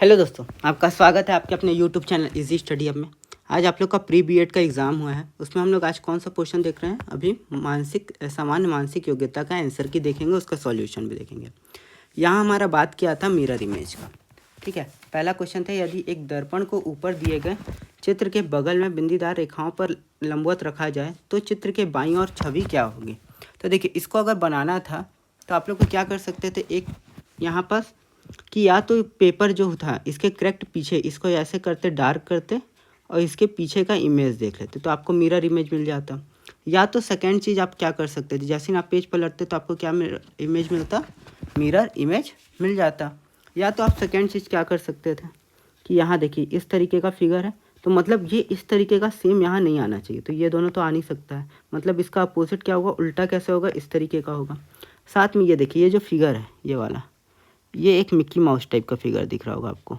Hello दोस्तों, आपका स्वागत है आपके अपने यूट्यूब चैनल इजी स्टडी अब में। आज आप लोग का प्री बीएड का एग्ज़ाम हुआ है। उसमें हम लोग आज कौन सा क्वेश्चन देख रहे हैं? अभी सामान्य मानसिक योग्यता का आंसर की देखेंगे, उसका सॉल्यूशन भी देखेंगे। यहाँ हमारा बात किया था मिरर इमेज का। ठीक है, पहला क्वेश्चन था, यदि एक दर्पण को ऊपर दिए गए चित्र के बगल में बिंदीदार रेखाओं पर लंबवत रखा जाए तो चित्र के बाईं ओर छवि क्या होगी? तो देखिए, इसको अगर बनाना था तो आप लोग को क्या कर सकते थे, एक यहाँ पर कि या तो पेपर जो था इसके करेक्ट पीछे इसको ऐसे करते, डार्क करते और इसके पीछे का इमेज देख लेते तो आपको मिरर इमेज मिल जाता। या तो सेकंड चीज़ आप क्या कर सकते थे, जैसे आप पेज पलटते तो आपको क्या इमेज मिलता, मिरर इमेज मिल जाता। या तो आप सेकंड चीज़ क्या कर सकते थे कि यहाँ देखिए इस तरीके का फिगर है, तो मतलब ये इस तरीके का सेम यहाँ नहीं आना चाहिए, तो ये दोनों तो आ नहीं सकता है, मतलब इसका अपोजिट क्या होगा, उल्टा कैसे होगा, इस तरीके का होगा। साथ में ये देखिए, ये जो फिगर है ये वाला, ये एक मिक्की माउस टाइप का फिगर दिख रहा होगा आपको।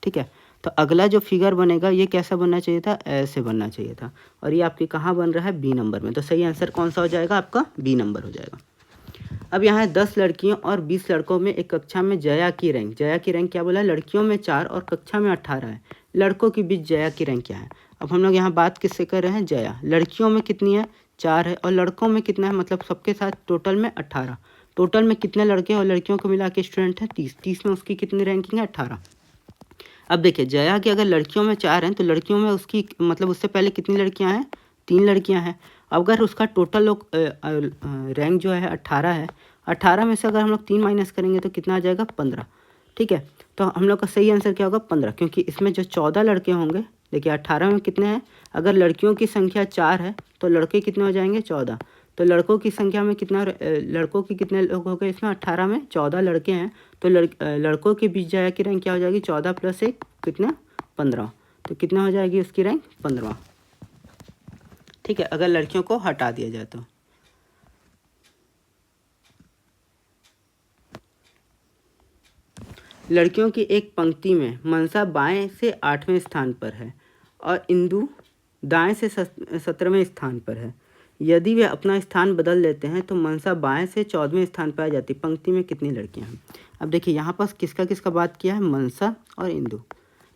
ठीक है, तो अगला जो फिगर बनेगा ये कैसा बनना चाहिए था, ऐसे बनना चाहिए था, और ये आपके कहाँ बन रहा है, बी नंबर में। तो सही आंसर कौन सा हो जाएगा, आपका बी नंबर हो जाएगा। अब यहाँ है 10 लड़कियों और 20 लड़कों में एक कक्षा में जया की रैंक क्या बोला है, लड़कियों में 4 और कक्षा में 18 है, लड़कों के बीच जया की रैंक क्या है। अब हम लोग यहाँ बात किससे कर रहे हैं, जया। लड़कियों में कितनी है, 4 है, और लड़कों में कितना है, मतलब सबके साथ टोटल में 18। टोटल में कितने लड़के और लड़कियों को मिला के स्टूडेंट है 30। 30 में उसकी कितनी रैंकिंग है, 18। अब देखिए, जया की अगर लड़कियों में 4 हैं तो लड़कियों में उसकी मतलब उससे पहले कितनी लड़कियां हैं, 3 लड़कियां हैं। अगर उसका टोटल लोग रैंक जो है 18 है, 18 में से अगर हम लोग 3 माइनस करेंगे तो कितना आ जाएगा, 15। ठीक है, तो हम लोग का सही आंसर क्या होगा, 15, क्योंकि इसमें जो 14 लड़के होंगे, देखिए 18 में कितने हैं, अगर लड़कियों की संख्या 4 है तो लड़के कितने हो जाएंगे, 14। तो लड़कों की संख्या में कितना, लड़कों की कितने लोग हो गए इसमें, 18 में 14 लड़के हैं, तो लड़कों के बीच जया की रैंक क्या हो जाएगी, 14 + 1 कितना, 15। तो कितना हो जाएगी उसकी रैंक, 15। ठीक है, अगर लड़कियों को हटा दिया जाए तो। लड़कियों की एक पंक्ति में मनसा बाएं से 8वें स्थान पर है और इंदु दाएं से 17वें स्थान पर है। यदि वे अपना स्थान बदल लेते हैं तो मनसा बाएं से 14वें स्थान पर आ जाती। पंक्ति में कितनी लड़कियां हैं? अब देखिए, यहाँ पास किसका किसका बात किया है, मनसा और इंदु।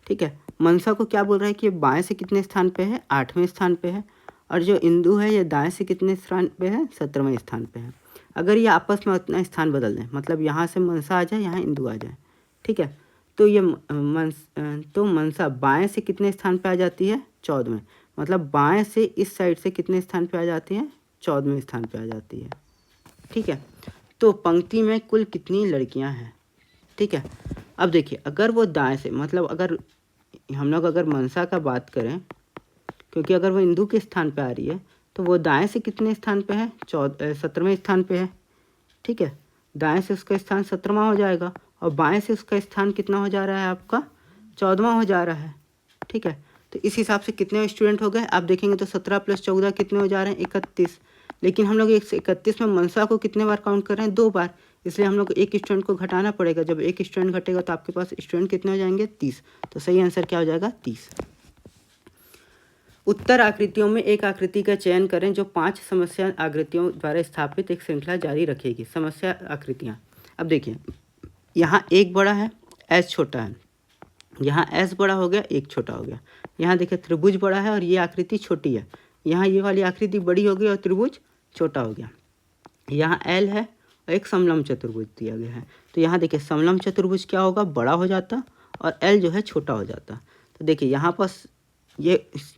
ठीक है, मनसा को क्या बोल रहा है कि बाएं से कितने स्थान पे है, 8वें स्थान पे है, और जो इंदु है ये दाएं से कितने स्थान पे है, 17वें स्थान पे है। अगर ये आपस में अपना स्थान बदल दें, मतलब यहाँ से मनसा आ जाए, यहाँ इंदु आ जाए, ठीक है, तो ये मनसा बाएं से कितने स्थान पे आ जाती है, 14वें, मतलब बाएं से इस साइड से कितने स्थान पे आ जाती है, 14वें स्थान पे आ जाती है। ठीक है, तो पंक्ति में कुल कितनी लड़कियां हैं। ठीक है, अब देखिए, अगर वो दाएं से, मतलब अगर हम लोग अगर मनसा का बात करें, क्योंकि अगर वो इंदु के स्थान पे आ रही है तो वो दाएं से कितने स्थान पे है, 17वें स्थान पे है। ठीक है, दाएं से उसका स्थान 17वां हो जाएगा और बाएं से उसका स्थान कितना हो जा रहा है, आपका 14वां हो जा रहा है। ठीक है, तो इस हिसाब से कितने स्टूडेंट हो गए, आप देखेंगे तो 17 + 14 कितने हो जा रहे हैं, 31। लेकिन हम लोग 31 में मनसा को कितने बार काउंट कर रहे हैं, 2 बार, इसलिए हम लोग को एक स्टूडेंट को घटाना पड़ेगा। जब एक स्टूडेंट घटेगा तो आपके पास स्टूडेंट कितने हो जाएंगे, 30। तो सही आंसर क्या हो जाएगा, 30। उत्तर आकृतियों में एक आकृति का चयन करें जो 5 समस्या आकृतियों द्वारा स्थापित एक श्रृंखला जारी रखेगी। समस्या आकृतियाँ, अब देखिए, यहाँ एक बड़ा है, एस छोटा है, यहाँ एस बड़ा हो गया, एक छोटा हो गया। यहाँ देखिए त्रिभुज बड़ा है और ये आकृति छोटी है, यहाँ ये वाली आकृति बड़ी हो गई और त्रिभुज छोटा हो गया। यहाँ एल है और एक समलंब चतुर्भुज दिया गया है, तो यहाँ देखिए समलंब चतुर्भुज क्या होगा, बड़ा हो जाता और एल जो है छोटा हो जाता। तो देखिए यहाँ पास ये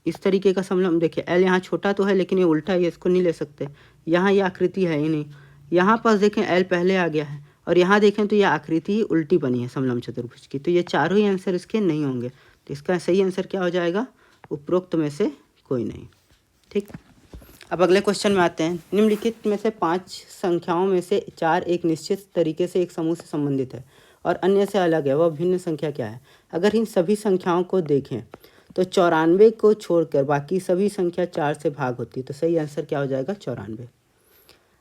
इस तरीके का समलंब, देखिए एल यहाँ छोटा तो है लेकिन ये उल्टा है, ये इसको नहीं ले सकते, यहाँ ये आकृति है ही नहीं। यहाँ पास देखें एल पहले आ गया है और यहाँ देखें तो ये आकृति ही उल्टी बनी है समलंब चतुर्भुज की, तो ये चारों ही आंसर इसके नहीं होंगे। तो इसका सही आंसर क्या हो जाएगा, उपरोक्त में से कोई नहीं। ठीक, अब अगले क्वेश्चन में आते हैं। निम्नलिखित में से 5 संख्याओं में से 4 एक निश्चित तरीके से एक समूह से संबंधित है और अन्य से अलग है, वह भिन्न संख्या क्या है? अगर इन सभी संख्याओं को देखें तो 94 को छोड़कर बाकी सभी संख्या 4 से भाग होती है, तो सही आंसर क्या हो जाएगा, 94।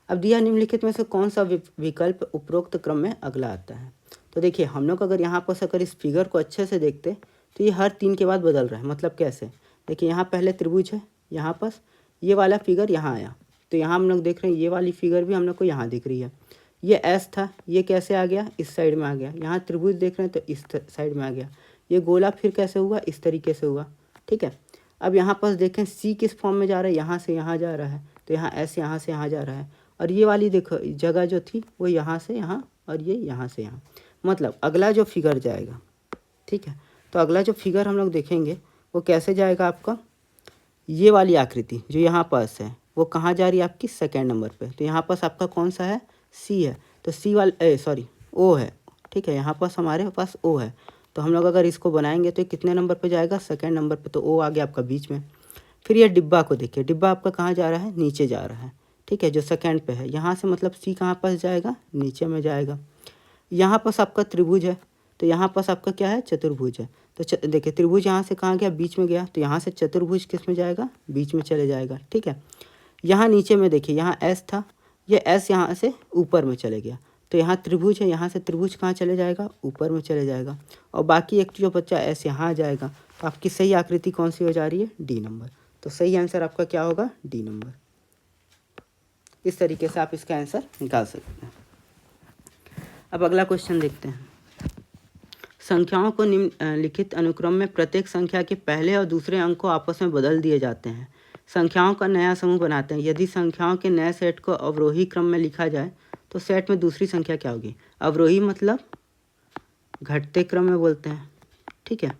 अब दिया निम्नलिखित में से कौन सा विकल्प उपरोक्त क्रम में अगला आता है? तो देखिए, हम लोग अगर यहाँ पर अगर इस फिगर को अच्छे से देखते तो ये हर 3 के बाद बदल रहा है, मतलब कैसे, देखिए यहाँ पहले त्रिभुज है, यहाँ पर ये वाला फिगर यहाँ आया, तो यहाँ हम लोग देख रहे हैं ये वाली फिगर भी हम लोग को यहाँ दिख रही है। ये एस था, ये कैसे आ गया, इस साइड में आ गया। यहाँ त्रिभुज देख रहे हैं तो इस साइड में आ गया। ये गोला फिर कैसे हुआ, इस तरीके से हुआ, ठीक है। अब यहाँ पर देखें सी किस फॉर्म में जा रहा है, यहाँ से यहाँ जा रहा है, तो यहाँ एस यहाँ से यहाँ जा रहा है। और ये वाली देखो जगह जो थी वो यहाँ से यहाँ और ये यहाँ से यहाँ। मतलब अगला जो फिगर जाएगा, ठीक है, तो अगला जो फिगर हम लोग देखेंगे वो कैसे जाएगा आपका, ये वाली आकृति जो यहाँ पास है वो कहाँ जा रही है आपकी सेकेंड नंबर पे। तो यहाँ पास आपका कौन सा है, सी है, तो सी वाले सॉरी ओ है, ठीक है, यहाँ पास हमारे पास ओ है। तो हम लोग अगर इसको बनाएंगे तो ये कितने नंबर पे जाएगा, सेकेंड नंबर पे, तो ओ आ गया आपका बीच में। फिर ये डिब्बा को देखिए, डिब्बा आपका कहाँ जा रहा है, नीचे जा रहा है, ठीक है, जो सेकेंड पे है। यहाँ से मतलब सी कहाँ पास जाएगा, नीचे में जाएगा। यहाँ पास आपका त्रिभुज है, तो यहाँ पास आपका क्या है, चतुर्भुज है। तो देखिए त्रिभुज यहाँ से कहाँ गया, बीच में गया, तो यहाँ से चतुर्भुज किस में जाएगा, बीच में चले जाएगा, ठीक है। यहाँ नीचे में देखिए यहाँ एस था, ये एस यहाँ से ऊपर में चले गया, तो यहाँ त्रिभुज है, यहाँ से त्रिभुज कहाँ चले जाएगा, ऊपर में चले जाएगा। और बाकी एक जो बच्चा एस यहाँ आ जाएगा। तो आपकी सही आकृति कौन सी हो जा रही है, डी नंबर। तो सही आंसर आपका क्या होगा, डी नंबर। इस तरीके से आप इसका आंसर निकाल सकते हैं। अब अगला क्वेश्चन देखते हैं। संख्याओं को निम्नलिखित अनुक्रम में प्रत्येक संख्या के पहले और दूसरे अंक को आपस में बदल दिए जाते हैं। संख्याओं का नया समूह बनाते हैं। यदि संख्याओं के नए सेट को अवरोही क्रम में लिखा जाए तो सेट में दूसरी संख्या क्या होगी। अवरोही मतलब घटते क्रम में बोलते हैं, ठीक है।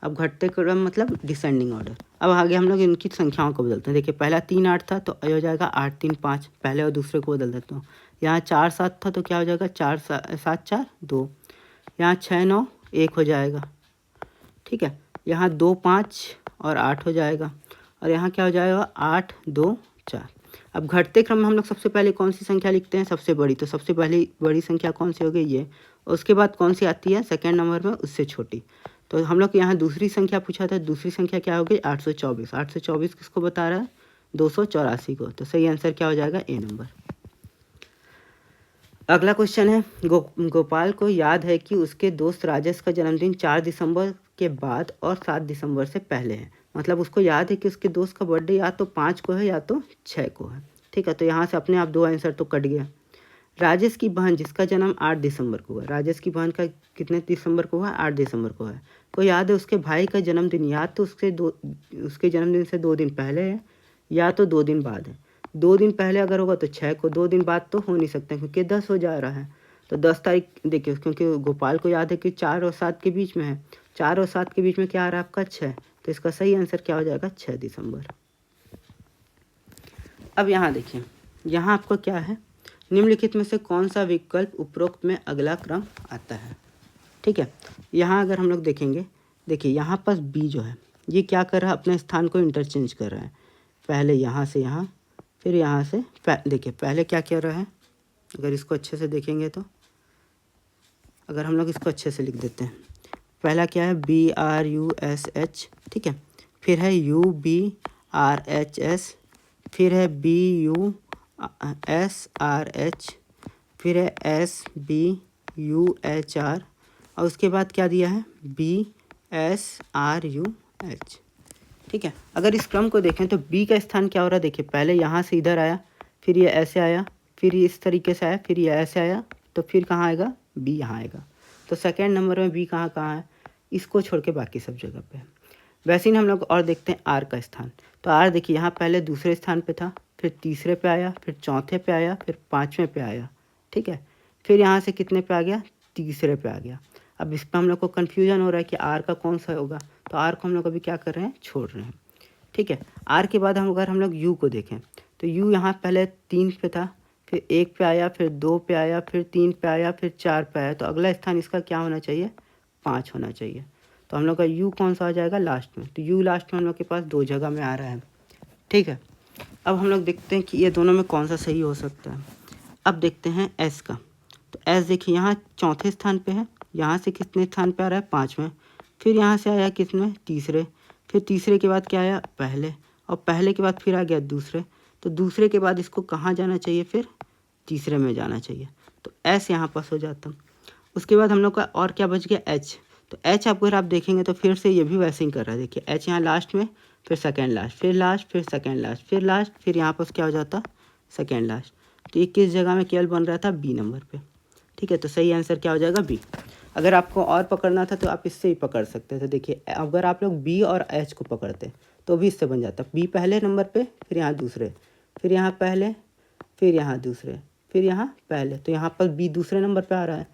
अब घटते क्रम मतलब डिसेंडिंग ऑर्डर। अब आगे हम लोग इनकी संख्याओं को बदलते हैं। देखिए पहला 3 8 था तो हो जाएगा 8 3 5, पहले और दूसरे को बदल देता हूँ। यहाँ 4 7 था तो क्या हो जाएगा, 4 7 4 2। यहाँ 6 9 1 हो जाएगा, ठीक है। यहाँ 2 5 और 8 हो जाएगा। और यहाँ क्या हो जाएगा, 8 2 4। अब घटते क्रम में हम लोग सबसे पहले कौन सी संख्या लिखते हैं, सबसे बड़ी। तो सबसे पहली बड़ी संख्या कौन सी हो गई, ये। उसके बाद कौन सी आती है सेकेंड नंबर में, उससे छोटी। तो हम लोग यहाँ दूसरी संख्या पूछा था, दूसरी संख्या क्या हो गई, 824। 824 किसको बता रहा है, 284 को। तो सही आंसर क्या हो जाएगा, ए नंबर। अगला क्वेश्चन है, गोपाल को याद है कि उसके दोस्त राजेश का जन्मदिन 4 दिसंबर के बाद और 7 दिसंबर से पहले है। मतलब उसको याद है कि उसके दोस्त का बर्थडे या तो 5 को है या तो 6 को है, ठीक है। तो यहाँ से अपने आप 2 आंसर तो कट गया। राजेश की बहन जिसका जन्म 8 दिसंबर को हुआ, राजेश की बहन का कितने दिसंबर को हुआ, 8 दिसंबर को है। को याद है उसके भाई का जन्मदिन या तो उसके जन्मदिन से 2 दिन पहले है या तो 2 दिन बाद है। 2 दिन पहले अगर होगा तो 6 को, 2 दिन बाद तो हो नहीं सकता क्योंकि 10 हो जा रहा है। तो 10 तारीख देखिए, क्योंकि गोपाल को याद है कि 4 और 7 के बीच में है, 4 और 7 के बीच में क्या आ रहा है आपका, 6। तो इसका सही आंसर क्या हो जाएगा, 6 दिसंबर। अब यहाँ देखिए, यहाँ आपको क्या है, निम्नलिखित में से कौन सा विकल्प उपरोक्त में अगला क्रम आता है, ठीक है। यहाँ अगर हम लोग देखेंगे, देखिए यहाँ पास बी जो है ये क्या कर रहा है, अपने स्थान को इंटरचेंज कर रहा है। पहले यहाँ से यहाँ, फिर यहाँ से देखिए पहले क्या कर रहा है, अगर इसको अच्छे से देखेंगे तो, अगर हम लोग इसको अच्छे से लिख देते हैं, पहला क्या है, BRUSH, ठीक है। फिर है UBRHS, फिर है BUSRH, फिर है SBUHR, और उसके बाद क्या दिया है, BSRUH, ठीक है। अगर इस क्रम को देखें तो बी का स्थान क्या हो रहा है, देखिए पहले यहाँ से इधर आया, फिर ये ऐसे आया, फिर ये इस तरीके से आया, फिर ये ऐसे आया, तो फिर कहाँ आएगा, बी यहाँ आएगा। तो सेकेंड नंबर में बी कहाँ है, इसको छोड़ के बाकी सब जगह पे है। वैसे ही हम लोग और देखते हैं आर का स्थान। तो आर देखिए यहाँ पहले दूसरे स्थान पे था, फिर तीसरे पे आया, फिर चौथे पे आया, फिर 5वें पे आया, ठीक है। फिर यहाँ से कितने पे आ गया, तीसरे पे आ गया। अब इस पर हम लोग को कन्फ्यूजन हो रहा है कि आर का कौन सा होगा, तो आर को हम लोग अभी क्या कर रहे हैं, छोड़ रहे हैं, ठीक है। आर के बाद अगर हम लोग यू को देखें तो यू यहाँ पहले 3 पे था, फिर 1 पे आया, फिर 2 पे आया, फिर 3 पे आया, फिर 4 पे आया। तो अगला स्थान इसका क्या होना चाहिए, 5 होना चाहिए। तो हम लोग का यू कौन सा आ जाएगा, लास्ट में। तो यू लास्ट में हम लोग के पास 2 जगह में आ रहा है, ठीक है। अब हम लोग देखते हैं कि ये दोनों में कौन सा सही हो सकता है। अब देखते हैं एस का। तो एस देखिए यहाँ चौथे स्थान पे है, यहाँ से कितने स्थान पे आ रहा है, 5वें। फिर यहाँ से आया कितने, तीसरे। फिर तीसरे के बाद क्या आया, पहले। और पहले के बाद फिर आ गया दूसरे। तो दूसरे के बाद इसको कहाँ जाना चाहिए, फिर तीसरे में जाना चाहिए। तो एस यहाँ पास हो जाता। उसके बाद हम लोग का और क्या बच गया, एच। तो एच अगर आप देखेंगे तो फिर से ये भी वैसे ही कर रहा है। देखिए एच यहाँ लास्ट में, फिर सेकेंड लास्ट, फिर लास्ट, फिर सेकेंड लास्ट, फिर लास्ट, फिर यहाँ पर क्या हो जाता, सेकेंड लास्ट। तो ये किस जगह में केवल बन रहा था, बी नंबर पे। ठीक है, तो सही आंसर क्या हो जाएगा, बी। अगर आपको और पकड़ना था तो आप इससे ही पकड़ सकते थे। देखिए अगर आप लोग बी और एच को पकड़ते तो भी इससे बन जाता, बी पहले नंबर पे, फिर यहाँ दूसरे, फिर यहाँ पहले, फिर यहाँ दूसरे, फिर यहाँ पहले, तो यहाँ पर बी दूसरे नंबर पे आ रहा है।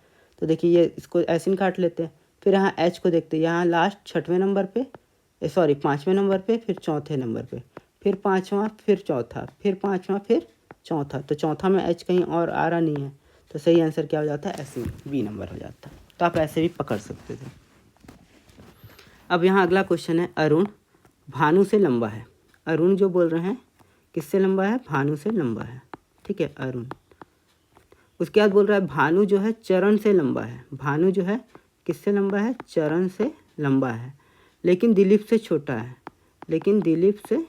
तो देखिए ये इसको ऐसे ही काट लेते हैं। फिर यहाँ एच को देखते हैं, यहाँ लास्ट छठवें नंबर पे, सॉरी 5वें नंबर पे, फिर चौथे नंबर पे, फिर 5वां, फिर चौथा, फिर 5वां, फिर चौथा। तो चौथा में एच कहीं और आ रहा नहीं है, तो सही आंसर क्या हो जाता है, ऐसे बी नंबर हो जाता। तो आप ऐसे भी पकड़ सकते थे। अब यहाँ अगला क्वेश्चन है, अरुण भानु से लंबा है। अरुण जो बोल रहे हैं किससे लंबा है, भानु से लंबा है। ठीक है, अरुण। उसके बाद बोल रहा है भानु जो है चरण से लंबा है। भानु जो है किससे लंबा है, चरण से लंबा है, लेकिन दिलीप से छोटा है। लेकिन दिलीप से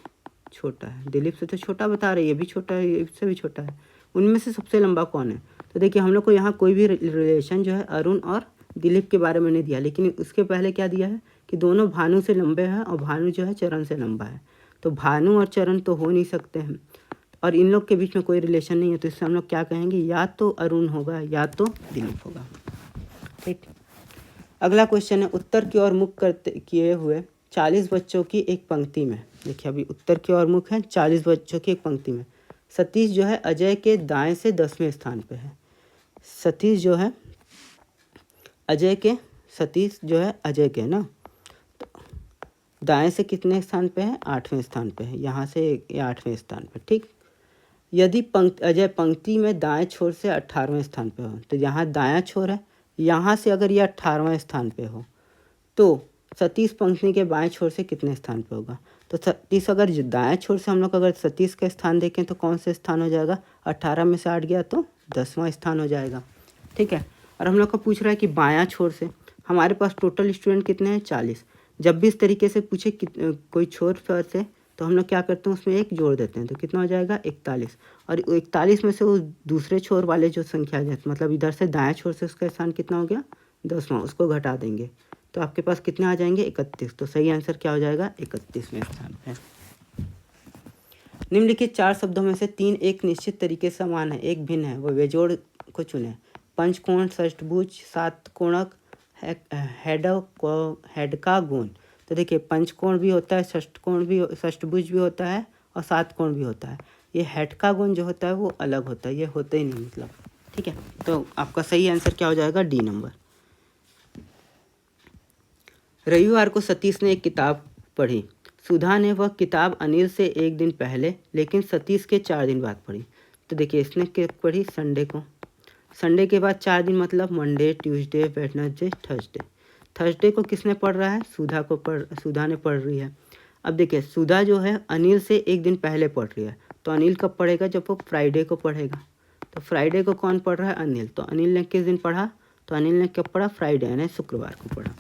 छोटा है, दिलीप से तो छोटा बता रहे, ये भी छोटा है, ये इससे भी छोटा है। उनमें से सबसे लंबा कौन है। तो देखिए हम लोग को यहाँ कोई भी रिलेशन जो है अरुण और दिलीप के बारे में नहीं दिया, लेकिन उसके पहले क्या दिया है कि दोनों भानु से लंबे हैं और भानु जो है चरण से लंबा है। तो भानु और चरण तो हो नहीं सकते हैं, और इन लोग के बीच में कोई रिलेशन नहीं है, तो इससे हम लोग क्या कहेंगे, या तो अरुण होगा या तो दिलीप होगा। ठीक। अगला क्वेश्चन है, उत्तर की ओर मुख करते किए हुए 40 बच्चों की एक पंक्ति में। देखिए अभी उत्तर की ओर मुख है, 40 बच्चों की एक पंक्ति में सतीश जो है अजय के दाएं से 10वें स्थान पे है। सतीश जो है अजय के, सतीश जो है अजय के ना, तो दाएं से कितने स्थान पे है, 8वें स्थान पे है, यहाँ से 8वें स्थान पे। ठीक। यदि अजय पंक्ति में दाएं छोर से 18वें स्थान पे हो, तो यहाँ दायां छोर है, यहाँ से अगर ये 18वें स्थान पे हो तो सतीश पंक्ति के बाएं छोर से कितने स्थान पे होगा। तो सतीश अगर दाएं छोर से हम लोग अगर सतीश का स्थान देखें तो कौन से स्थान हो जाएगा, 18 में से 8 गया तो 10वां स्थान हो जाएगा। ठीक है। और हम लोग को पूछ रहा है कि बायां छोर से, हमारे पास टोटल स्टूडेंट कितने हैं, 40। जब भी इस तरीके से पूछे कोई छोर पर से, तो हम लोग क्या करते हैं, उसमें एक जोड़ देते हैं, तो कितना हो जाएगा, 41। और 41 में से वो दूसरे छोर वाले जो संख्या है, मतलब इधर से दाएं छोर से उसका स्थान कितना हो गया, 10वां, उसको घटा देंगे तो आपके पास कितने आ जाएंगे, 31। तो सही आंसर क्या हो जाएगा, 31वें स्थान पे। निम्नलिखित 4 शब्दों में से 3 एक निश्चित तरीके से समान है, एक भिन्न है, वो बेजोड़ को चुने। पंचकोण, षष्ठभुज, सातकोणक, हेडकागोन। तो देखिए पंचकोण भी होता है, षष्ठकोण भी, षष्ठभुज भी होता है और सातकोण भी होता है। ये हेडकागोन जो होता है वो अलग होता है, ये होता ही नहीं मतलब। ठीक है, तो आपका सही आंसर क्या हो जाएगा, डी नंबर। रविवार को सतीश ने एक किताब पढ़ी। सुधा ने वह किताब अनिल से 1 दिन पहले लेकिन सतीश के 4 दिन बाद पढ़ी। तो देखिए इसने क्या पढ़ी, संडे को। संडे के बाद 4 दिन मतलब Monday, Tuesday, Wednesday, Thursday. Thursday को किसने पढ़ रहा है, सुधा ने पढ़ रही है। अब देखिए सुधा जो है अनिल से 1 दिन पहले पढ़ रही है, तो अनिल कब पढ़ेगा, जब वो फ्राइडे को पढ़ेगा। तो फ्राइडे को कौन पढ़ रहा है, अनिल। तो अनिल ने किस दिन पढ़ा, तो अनिल ने कब पढ़ा, फ्राइडे यानी शुक्रवार को पढ़ा।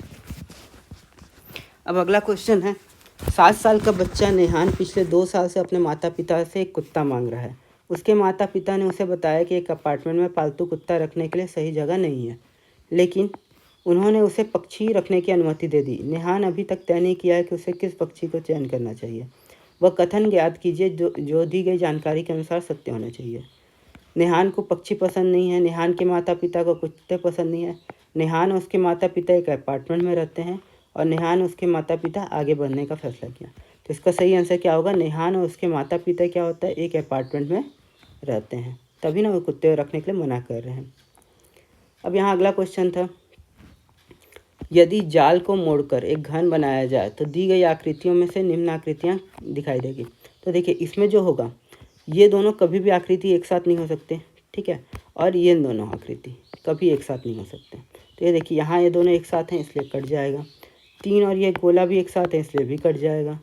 अब अगला क्वेश्चन है, 7 साल का बच्चा नेहान पिछले 2 साल से अपने माता पिता से एक कुत्ता मांग रहा है। उसके माता पिता ने उसे बताया कि एक अपार्टमेंट में पालतू कुत्ता रखने के लिए सही जगह नहीं है, लेकिन उन्होंने उसे पक्षी रखने की अनुमति दे दी। नेहान अभी तक तय नहीं किया है कि उसे किस पक्षी को चयन करना चाहिए। वह कथन ज्ञात कीजिए जो दी गई जानकारी के अनुसार सत्य होना चाहिए। नेहान को पक्षी पसंद नहीं है, नेहान के माता पिता को कुत्ते पसंद नहीं है, नेहान और उसके माता पिता एक अपार्टमेंट में रहते हैं और नेहान उसके माता पिता आगे बढ़ने का फैसला किया। तो इसका सही आंसर क्या होगा, नेहान और उसके माता पिता क्या होता है, एक अपार्टमेंट में रहते हैं, तभी ना वो कुत्ते रखने के लिए मना कर रहे हैं। अब यहाँ अगला क्वेश्चन था, यदि जाल को मोड़कर एक घन बनाया जाए तो दी गई आकृतियों में से निम्न आकृतियाँ दिखाई देगी। तो देखिए इसमें जो होगा, ये दोनों कभी भी आकृति एक साथ नहीं हो सकते, ठीक है, और ये दोनों आकृति कभी एक साथ नहीं हो सकते। तो ये देखिए यहाँ ये दोनों एक साथ हैं इसलिए कट जाएगा, 3 और ये गोला भी एक साथ है इसलिए भी कट जाएगा,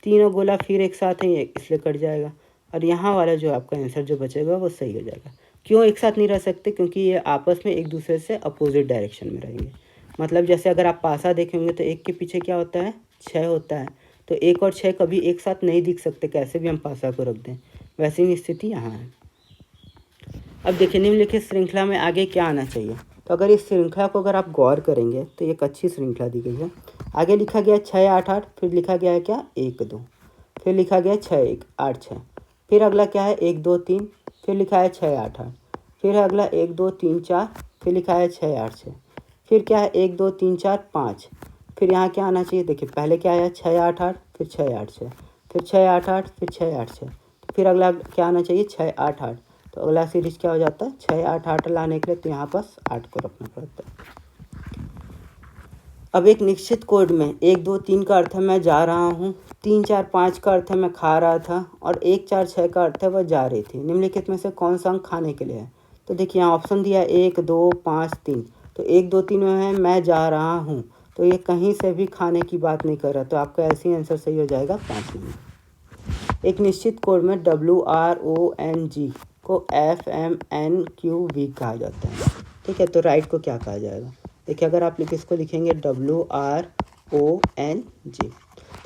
3 और गोला फिर एक साथ है इसलिए कट जाएगा, और यहाँ वाला जो आपका आंसर जो बचेगा वो सही हो जाएगा। क्यों एक साथ नहीं रह सकते, क्योंकि ये आपस में एक दूसरे से अपोजिट डायरेक्शन में रहेंगे। मतलब जैसे अगर आप पासा देखेंगे तो 1 के पीछे क्या होता है, 6 होता है, तो 1 और 6 कभी एक साथ नहीं दिख सकते, कैसे भी हम पासा को रख दें, वैसी ही स्थिति यहाँ है। अब देखिए निम्नलिखित श्रृंखला में आगे क्या आना चाहिए। तो अगर इस श्रृंखला को अगर आप गौर करेंगे तो ये एक अच्छी श्रृंखला दी गई है। आगे लिखा गया 6 8 8, फिर लिखा गया है क्या 1 2, फिर लिखा गया 6 1 8 6, फिर अगला क्या है 1 2 3 फिर लिखा है 6 8 8, फिर है अगला 1 2 3 4, फिर लिखा है 6 8 6, फिर क्या है 1 2 3 4 5, फिर यहाँ क्या आना चाहिए, देखिए पहले क्या आया 6 8 8, फिर 6 8 6, फिर 6 8 8, फिर 6 8 6, फिर अगला क्या आना चाहिए 6 8 8। तो अगला सीरीज क्या हो जाता है 6 8 8 लाने के लिए तो यहाँ पास 8 को रखना पड़ता है। अब एक निश्चित कोड में 1 2 3 का अर्थ है मैं जा रहा हूँ, 3 4 5 का अर्थ है मैं खा रहा था, और 1 4 6 का अर्थ है वह जा रही थी। निम्नलिखित में से कौन सा अंक खाने के लिए है। तो देखिए यहाँ ऑप्शन दिया 1 2 5 3, तो 1 2 3 में है मैं जा रहा हूँ, तो ये कहीं से भी खाने की बात नहीं कर रहा, तो आपका ऐसे ही आंसर सही हो जाएगा 5 नंबर। एक निश्चित कोड में WRONG को FMNQV कहा जाता है, ठीक है। तो राइट को क्या कहा जाएगा, देखिए अगर आप इसको लिखेंगे WRONG,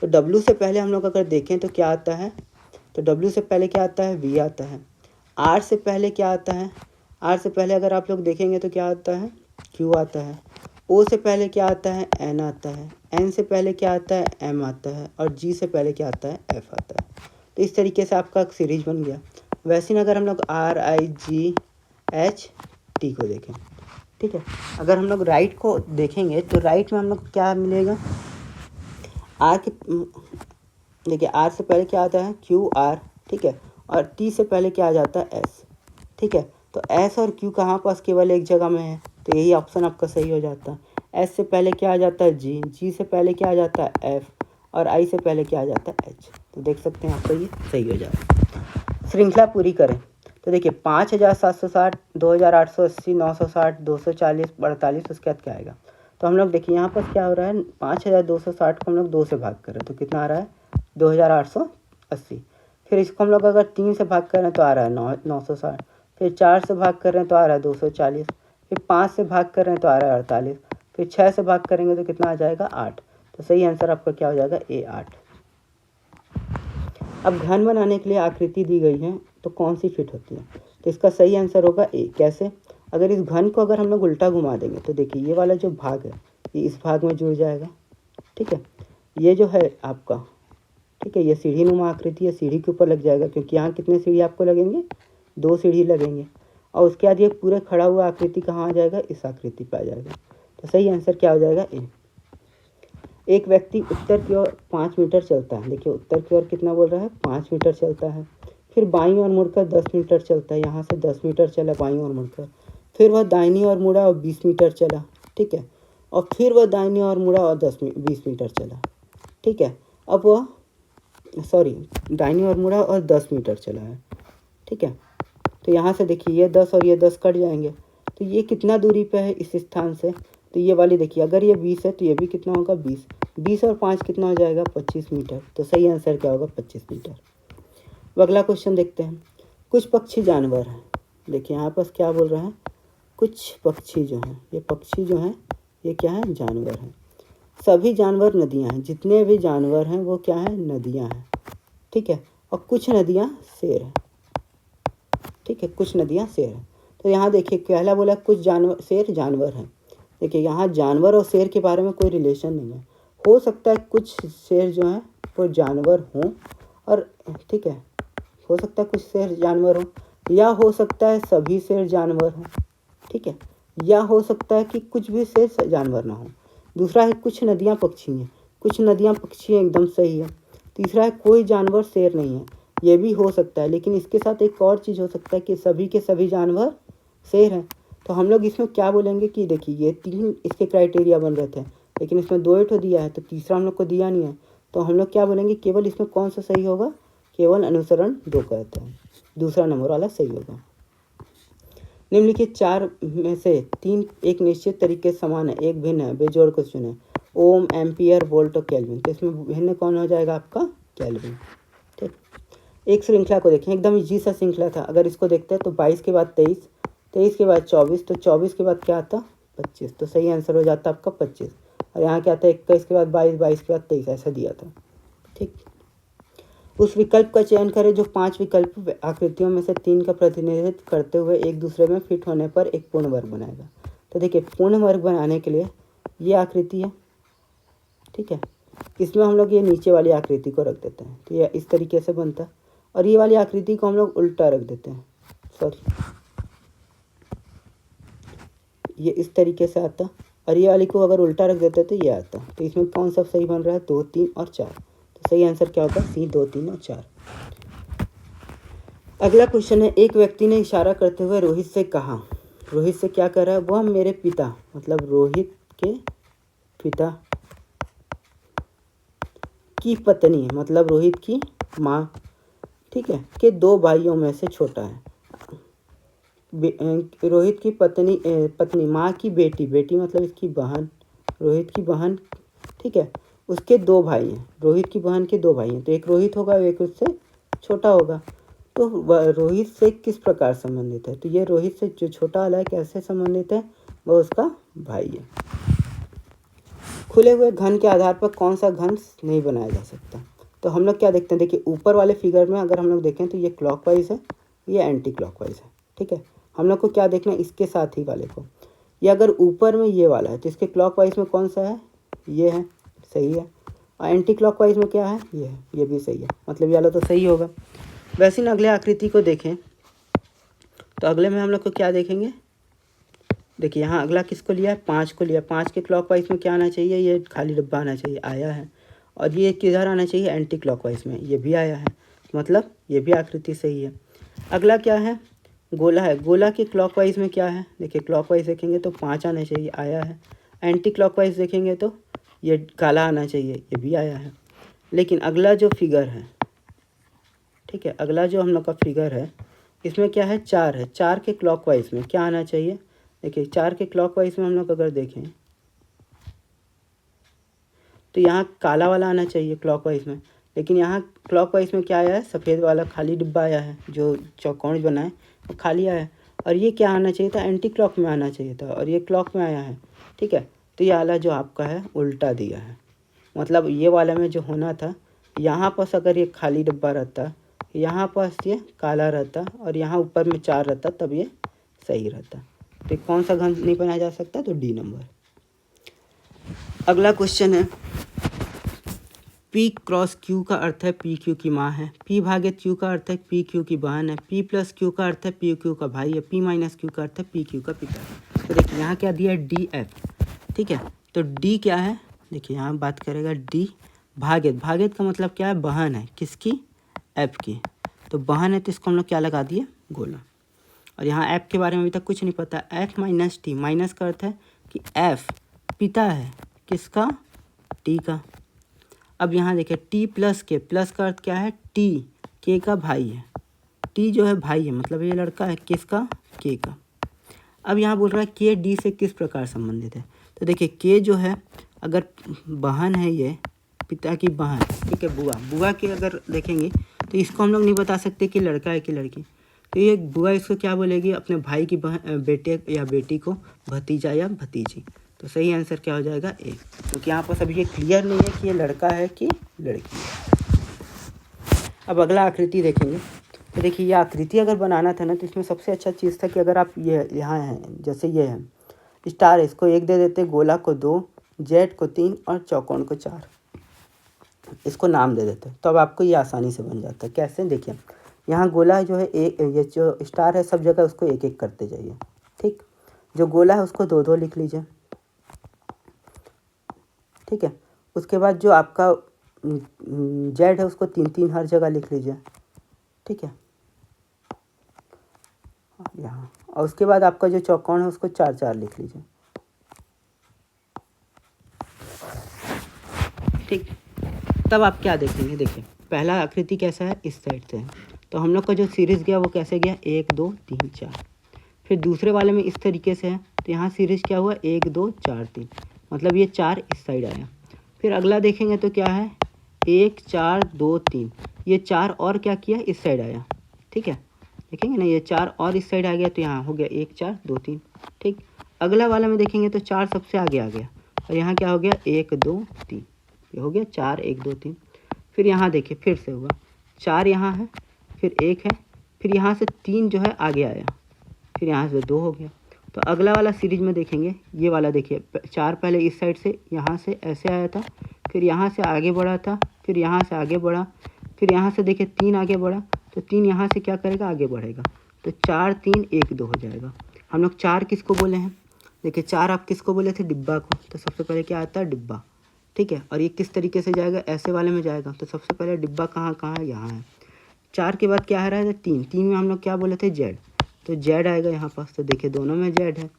तो W से पहले हम लोग अगर देखें तो क्या आता है, तो W से पहले क्या आता है V आता है। R से पहले क्या आता है, R से पहले अगर आप लोग देखेंगे तो क्या आता है Q आता है। O से पहले क्या आता है N आता है। N से पहले क्या आता है M आता है, और G से पहले क्या आता है F आता है। तो इस तरीके से आपका सीरीज बन गया। वैसे अगर हम लोग RIGHT को देखें, ठीक है, अगर हम लोग राइट को देखेंगे तो राइट में हम लोग क्या मिलेगा, आर के देखिए आर से पहले क्या आता है QR, ठीक है, और टी से पहले क्या आ जाता है S, ठीक है। तो S और Q कहाँ पास केवल एक जगह में है, तो यही ऑप्शन आपका सही हो जाता है। S से पहले क्या आ जाता है G से पहले क्या आ जाता है F, और I से पहले क्या आ जाता है H। तो देख सकते हैं आपका ये सही हो जाएगा। श्रृंखला पूरी करें, तो देखिए 5760, 2880, 960, 240, 48, उसके बाद क्या आएगा। तो हम लोग देखिए यहाँ पर क्या हो रहा है 5260 को हम लोग 2 से भाग कर रहे हैं तो कितना आ रहा है 2880। फिर इसको हम लोग अगर 3 से भाग कर रहे हैं तो आ रहा है 960, फिर 4 से भाग कर रहे हैं तो आ रहा है 240, फिर 5 से भाग कर रहे हैं तो आ रहा है 48, फिर 6 से भाग करेंगे तो कितना आ जाएगा 8। तो सही आंसर आपका क्या हो जाएगा A8। अब घन बनाने के लिए आकृति दी गई है तो कौन सी फिट होती है, तो इसका सही आंसर होगा A। कैसे, अगर इस घन को अगर हम लोग उल्टा घुमा देंगे तो देखिए ये वाला जो भाग है ये इस भाग में जुड़ जाएगा, ठीक है। ये जो है आपका, ठीक है, ये सीढ़ी नुमा आकृति है, सीढ़ी के ऊपर लग जाएगा क्योंकि यहाँ कितने सीढ़ी आपको लगेंगे 2 सीढ़ी लगेंगे, और उसके बाद ये पूरे खड़ा हुआ आकृति कहाँ आ जाएगा इस आकृति पर आ जाएगा। तो सही आंसर क्या हो जाएगा A। एक व्यक्ति उत्तर की ओर 5 मीटर चलता है, देखिए उत्तर की ओर कितना बोल रहा है 5 मीटर चलता है, फिर बाईं ओर मुड़कर 10 मीटर चलता है, यहाँ से 10 मीटर चला बाईं ओर मुड़कर, फिर वह दाहिनी ओर मुड़ा और 20 मीटर चला, ठीक है, और फिर वह दाहिनी ओर मुड़ा और 20 मीटर चला, ठीक है। अब वह दाहिनी ओर मुड़ा और 10 मीटर चला है, ठीक है। तो यहाँ से देखिए ये 10 और ये 10 कट जाएंगे, तो ये कितना दूरी पे है इस स्थान से, तो ये वाली देखिए अगर ये 20 है तो ये भी कितना होगा 20, 20 और 5 कितना हो जाएगा 25 मीटर। तो सही आंसर क्या होगा 25 मीटर। अब अगला क्वेश्चन देखते हैं। कुछ पक्षी जानवर हैं, देखिए यहाँ पर क्या बोल रहा है, कुछ पक्षी जो हैं, ये पक्षी जो हैं ये क्या है जानवर हैं। सभी जानवर नदियाँ हैं, जितने भी जानवर हैं वो क्या है नदियाँ हैं, ठीक है, और कुछ नदियाँ शेर हैं, ठीक है, कुछ नदियाँ शेर हैं। तो यहाँ देखिए पहला बोला कुछ जानवर शेर जानवर हैं, देखिए यहाँ जानवर और शेर के बारे में कोई रिलेशन नहीं है। हो सकता है कुछ शेर जो हैं वो जानवर हों, और ठीक है हो सकता है कुछ शेर जानवर हों, या हो सकता है सभी शेर जानवर हों, ठीक है, या हो सकता है कि कुछ भी शेर जानवर ना हो। दूसरा है कुछ नदियाँ पक्षी हैं, कुछ नदियाँ पक्षी हैं, एकदम सही है। तीसरा है कोई जानवर शेर नहीं है, ये भी हो सकता है, लेकिन इसके साथ एक और चीज़ हो सकता है कि सभी के सभी जानवर शेर हैं। तो हम लोग इसमें क्या बोलेंगे कि देखिए ये 3 इसके क्राइटेरिया बन रहे थे, लेकिन इसमें 2 ठो दिया है तो तीसरा हम लोग को दिया नहीं है, तो हम लोग क्या बोलेंगे केवल इसमें कौन सा सही होगा, केवल अनुसरण 2 कहते हैं, दूसरा नंबर वाला सही होगा। निम्नलिखित 4 में से 3 एक निश्चित तरीके से समान है, एक भिन्न है, बेजोड़ को चुने, ओम, एम्पियर, वोल्ट और केल्विन। तो इसमें भिन्न कौन हो जाएगा आपका केल्विन, ठीक। एक श्रृंखला को देखें, एकदम इजी सा श्रृंखला था। अगर इसको देखते हैं तो 22 के बाद 23, 23 के बाद 24, तो 24 के बाद क्या आता 25। तो सही आंसर हो जाता आपका 25। और यहाँ क्या आता है 21 के बाद 22, 22 के बाद 23, ऐसा दिया था, ठीक। उस विकल्प का चयन करें जो 5 विकल्प आकृतियों में से 3 का प्रतिनिधित्व करते हुए एक दूसरे में फिट होने पर एक पूर्ण वर्ग बनाएगा। तो देखिए पूर्ण वर्ग बनाने के लिए ये आकृति है, ठीक है, इसमें हम लोग ये नीचे वाली आकृति को रख देते हैं, तो ये इस तरीके से बनता है, और ये वाली आकृति को हम लोग उल्टा रख देते हैं, सॉरी, ये इस तरीके से आता और ये वाली को अगर उल्टा रख देते तो ये आता। तो इसमें कौन सा सही बन रहा है? 2, 3 और 4। तो सही आंसर क्या होगा? सी, 2, 3 और 4। अगला क्वेश्चन है, एक व्यक्ति ने इशारा करते हुए रोहित से कहा, रोहित से क्या कह रहा है? वह मेरे पिता, मतलब रोहित के पिता की पत्नी, मतलब रोहित की माँ, ठीक है, के 2 भाइयों में से छोटा है। रोहित की पत्नी माँ की बेटी, बेटी मतलब इसकी बहन, रोहित की बहन, ठीक है, उसके 2 भाई हैं। रोहित की बहन के 2 भाई हैं, तो एक रोहित होगा, एक उससे छोटा होगा। तो रोहित से किस प्रकार संबंधित है? तो ये रोहित से जो छोटा वाला है कैसे संबंधित है? वह उसका भाई है। खुले हुए घन के आधार पर कौन सा घन नहीं बनाया जा सकता? तो हम लोग क्या देखते हैं, देखिए ऊपर वाले फिगर में अगर हम लोग देखें तो ये क्लॉकवाइज है, ये एंटी क्लॉकवाइज है, ठीक है। हम लोग को क्या देखना है? इसके साथ ही वाले को। ये अगर ऊपर में ये वाला है तो इसके क्लॉकवाइज में कौन सा है? ये है, सही है। और एंटी क्लॉकवाइज में क्या है? ये है, ये भी सही है, मतलब ये वाला तो सही होगा। वैसे ही अगले आकृति को देखें तो अगले में हम लोग को क्या देखेंगे? देखिए यहाँ अगला किसको लिया है? 5 को लिया। 5 के क्लॉकवाइज में क्या आना चाहिए? ये खाली डब्बा आना चाहिए, आया है। और ये किधर आना चाहिए? एंटी क्लॉकवाइज में, ये भी आया है, मतलब ये भी आकृति सही है। अगला क्या है? गोला है। गोला के क्लॉकवाइज में क्या है? देखिए क्लॉकवाइज देखेंगे तो 5 आना चाहिए, आया है। एंटी क्लॉकवाइज देखेंगे तो ये काला आना चाहिए, ये भी आया है। लेकिन अगला जो फिगर है, ठीक है, अगला जो हम लोग का फिगर है इसमें क्या है? 4 है। 4 के क्लॉकवाइज में क्या आना चाहिए? देखिए 4 के क्लॉकवाइज में हम लोग अगर देखें तो यहाँ काला वाला आना चाहिए क्लॉकवाइज में, लेकिन यहाँ क्लॉकवाइज में क्या आया है? सफ़ेद वाला खाली डिब्बा आया है, जो चौकोर बना है वो खाली आया है। और ये क्या आना चाहिए था? एंटी क्लॉक में आना चाहिए था, और ये क्लॉक में आया है, ठीक है। तो ये वाला जो आपका है उल्टा दिया है, मतलब ये वाला में जो होना था, यहाँ पर अगर ये खाली डिब्बा रहता, यहाँ पर ये काला रहता और यहाँ ऊपर में 4 रहता, तब ये सही रहता। तो कौन सा घन नहीं बनाया जा सकता? तो डी नंबर। अगला क्वेश्चन है, P क्रॉस Q का अर्थ है P Q की माँ है, P भागित Q का अर्थ है P Q की बहन है, P प्लस Q का अर्थ है P Q का भाई है, P माइनस Q का अर्थ है P Q का पिता है। तो देखिए यहाँ क्या दिया है? डी एफ, ठीक है। तो D क्या है? देखिए यहाँ बात करेगा D भागित, भागित का मतलब क्या है? बहन है, किसकी? F की। तो बहन है तो इसको हम लोग क्या लगा दिए? गोला। और यहाँ F के बारे में अभी तक कुछ नहीं पता। F माइनस T, माइनस का अर्थ है कि F पिता है, किसका? T का। अब यहाँ देखिए T प्लस के, प्लस का अर्थ क्या है? T के का भाई है, T जो है भाई है, मतलब ये लड़का है, किसका? K का। अब यहाँ बोल रहा है K D से किस प्रकार संबंधित है? तो देखिए K जो है अगर बहन है, ये पिता की बहन, ठीक है, बुआ, बुआ के अगर देखेंगे तो इसको हम लोग नहीं बता सकते कि लड़का है कि लड़की। तो ये बुआ इसको क्या बोलेगी? अपने भाई की बेटे या बेटी को भतीजा या भतीजी। तो सही आंसर क्या हो जाएगा? ए, क्योंकि यहाँ पर अभी ये क्लियर नहीं है कि ये लड़का है कि लड़की है। अब अगला आकृति देखेंगे तो देखिए ये आकृति अगर बनाना था ना, तो इसमें सबसे अच्छा चीज़ था कि अगर आप ये यहाँ हैं, जैसे ये है स्टार है, इसको 1 दे देते, गोला को 2, जेड को 3 और चौकोन को 4, इसको नाम दे देते, तो अब आपको ये आसानी से बन जाता है। कैसे? देखिए यहाँ गोला जो है एक, ये जो स्टार है सब जगह उसको 1-1 करते जाइए, ठीक। जो गोला है उसको 2-2 लिख लीजिए, ठीक है। उसके बाद जो आपका जेड है उसको 3-3 हर जगह लिख लीजिए, ठीक है, यहाँ। और उसके बाद आपका जो चौकोन है उसको 4-4 लिख लीजिए, ठीक। तब आप क्या देखेंगे? देखिए पहला आकृति कैसा है? इस साइड से है, तो हम लोग का जो सीरीज़ गया वो कैसे गया? 1 2 3 4। फिर दूसरे वाले में इस तरीके से है, तो यहाँ सीरीज़ क्या हुआ? 1 2 4 3, मतलब ये 4 इस साइड आया। फिर अगला देखेंगे तो क्या है? 1 4 2 3, ये 4 और क्या किया? इस साइड आया, ठीक है, देखेंगे ना, ये 4 और इस साइड आ गया, तो यहाँ हो गया 1 4 2 3, ठीक। अगला वाले में देखेंगे तो 4 सबसे आगे आ गया, और यहाँ क्या हो गया? 1 2 3, ये हो गया 4 1 2 3। फिर यहाँ देखिए फिर से हुआ 4 यहाँ है, फिर 1 है, फिर यहाँ से 3 जो है आगे आया, फिर यहाँ से 2 हो गया। तो अगला वाला सीरीज में देखेंगे, ये वाला देखिए 4 पहले इस साइड से यहाँ से ऐसे आया था, फिर यहाँ से आगे बढ़ा था, फिर यहाँ से आगे बढ़ा, फिर यहाँ से देखिए 3 आगे बढ़ा, तो 3 यहाँ से क्या करेगा? आगे बढ़ेगा। तो 4 3 1 2 हो जाएगा। हम लोग 4 किसको बोले हैं, देखिए 4 आप किसको बोले थे, डिब्बा को, तो सबसे पहले क्या आता है, डिब्बा, ठीक है। और ये किस तरीके से जाएगा, ऐसे वाले में जाएगा, तो सबसे पहले डिब्बा कहाँ कहाँ है, यहाँ है। 4 के बाद क्या आ रहा है, 3, 3 में हम लोग क्या बोले थे, जेड, तो जेड आएगा यहाँ पास, तो देखिए दोनों में जेड है।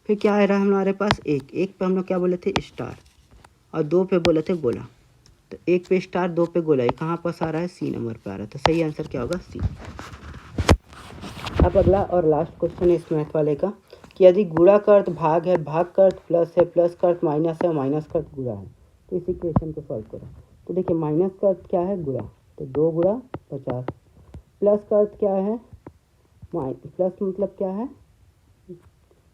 फिर क्या आ रहा है हमारे पास, 1, 1 पे हम लोग क्या बोले थे, स्टार, और 2 पे बोले थे गोला, तो 1 पे स्टार 2 पे गोला, ये कहाँ पास आ रहा है, सी नंबर पे आ रहा है, तो सही आंसर क्या होगा, सी। अब अगला और लास्ट क्वेश्चन है इस मैथ वाले का कि यदि गुणा का अर्थ भाग है, भाग का अर्थ प्लस है, प्लस का अर्थ माइनस है, माइनस का अर्थ गुणा है, तो इस इक्वेशन को सॉल्व करो। तो देखिए माइनस का अर्थ क्या है, गुणा, तो 2 गुणा 50, प्लस का अर्थ क्या है, प्लस मतलब क्या है,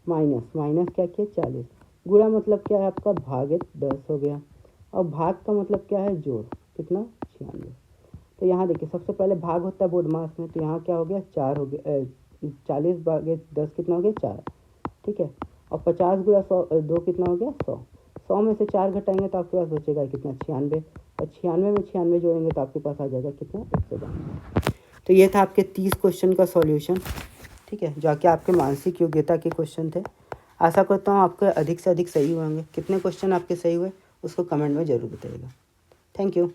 माइनस, माइनस क्या किया 40, गुणा मतलब क्या है आपका, भागित 10 हो गया, और भाग का मतलब क्या है, जोड़, कितना 96। तो यहाँ देखिए सबसे पहले भाग होता है बोधमास में, तो यहाँ क्या हो गया, 4 हो गया, 40 भागित 10 कितना हो गया, 4, ठीक है। और 50 गुणा 100 2 कितना हो गया, 100, 100 में से 4 घटाएंगे तो आपके पास बचेगा कितना, 96, और 96 में 96 जोड़ेंगे तो आपके पास आ जाएगा कितना, 192। तो ये था आपके 30 क्वेश्चन का सॉल्यूशन, ठीक है, जो कि आपके मानसिक योग्यता के क्वेश्चन थे। आशा करता हूँ आपके अधिक से अधिक सही होंगे। कितने क्वेश्चन आपके सही हुए उसको कमेंट में ज़रूर बताइएगा। Thank you.